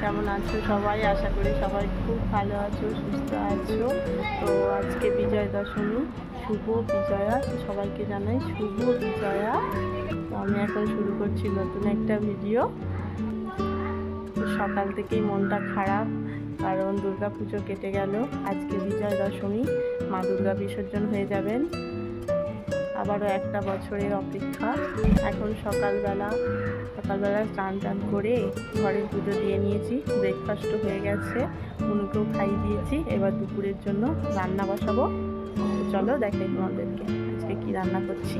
কেমন আছো সবাই? আশা করি সবাই খুব ভালো আছো, সুস্থ আছো। তো আজকে বিজয়া দশমী, শুভ বিজয়া, সবাইকে জানাই শুভ বিজয়া। তো আমি এখন শুরু করছি নতুন একটা ভিডিও। সকাল থেকেই মনটা খারাপ, কারণ দুর্গা পুজো কেটে গেল, আজকে বিজয়া দশমী, মা দুর্গা বিসর্জন হয়ে যাবেন। আবারও একটা বছরের অপেক্ষা। এখন সকালবেলা স্নান টান করে ঘরের পুজো দিয়ে নিয়েছি, ব্রেকফাস্টও হয়ে গেছে, উনুকেও খাইয়ে দিয়েছি। এবার দুপুরের জন্য রান্না বসাবো। চলো দেখাই তোমাদেরকে আজকে কি রান্না করছি।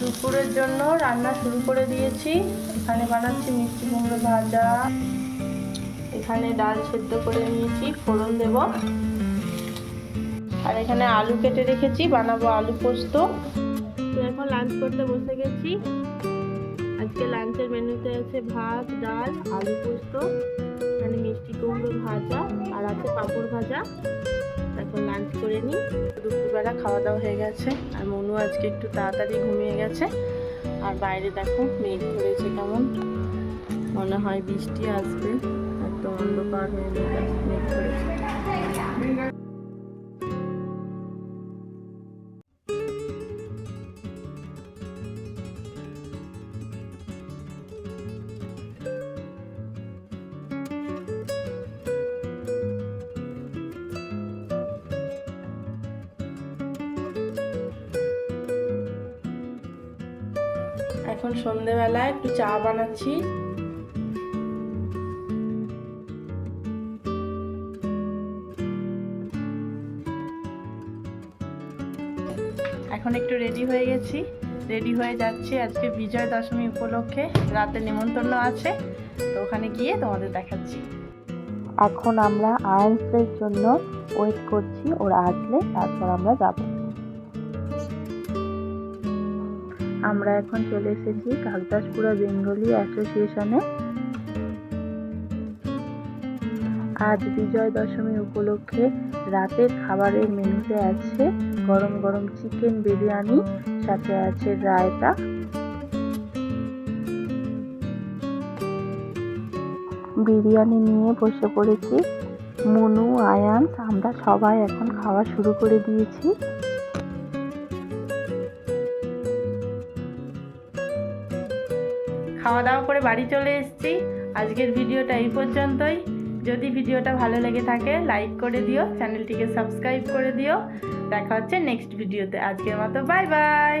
দুপুরের জন্য রান্না শুরু করে দিয়েছি। এখানে বানাচ্ছি মিষ্টি কুমড়ো ভাজা, এখানে ডাল সেদ্ধ করে নিয়েছি, ফোড়ন দেব। আর এখানে আলু কেটে রেখেছি, বানাবো আলু পোস্ত। তো এখন লাঞ্চ করতে বসে গেছি। আজকে লাঞ্চের মেনুতে আছে ভাত, ডাল, আলু পোস্ত, এখানে মিষ্টি কুমড়ো ভাজা আর আছে পাঁপড় ভাজা। এখন লাঞ্চ করে নিই। দুপুরবেলা খাওয়া দাওয়া হয়ে গেছে, আর মনু আজকে একটু তাড়াতাড়ি ঘুমিয়ে গেছে। আর বাইরে দেখো মেঘ ধরেছে, কেমন মনে হয় বৃষ্টি আসবে, একদম অন্ধকার হয়ে মেঘ ধরেছে। এখন সন্ধেবেলায় একটু চা বানাচ্ছি। এখন একটু রেডি হয়ে গেছি, রেডি হয়ে যাচ্ছি। আজকে বিজয়া দশমী উপলক্ষে রাতে নিমন্ত্রণ আছে, তো ওখানে গিয়ে তোমাদের দেখাচ্ছি। এখন আমরা আয়ান্সের জন্য ওয়েট করছি, ওরা আসলে তারপর আমরা যাব। আমরা এখন চলে এসেছি কাকদাসপুরা বেঙ্গলি অ্যাসোসিয়েশনে। আজ বিজয়া দশমী উপলক্ষে রাতের খাবারের মেনুতে আছে গরম গরম চিকেন বিরিয়ানি, সাথে আছে রায়তা। বিরিয়ানি নিয়ে বসে পড়েছি মনু, আয়ান, আমরা সবাই এখন খাওয়া শুরু করে দিয়েছি। খাওয়া দাওয়া করে বাড়ি চলে এসেছি। আজকের ভিডিওটা এই পর্যন্তই। যদি ভিডিওটা ভালো লেগে থাকে লাইক করে দিও, চ্যানেলটিকে সাবস্ক্রাইব করে দিও। দেখা হচ্ছে নেক্সট ভিডিওতে। আজকের মতো বাই বাই।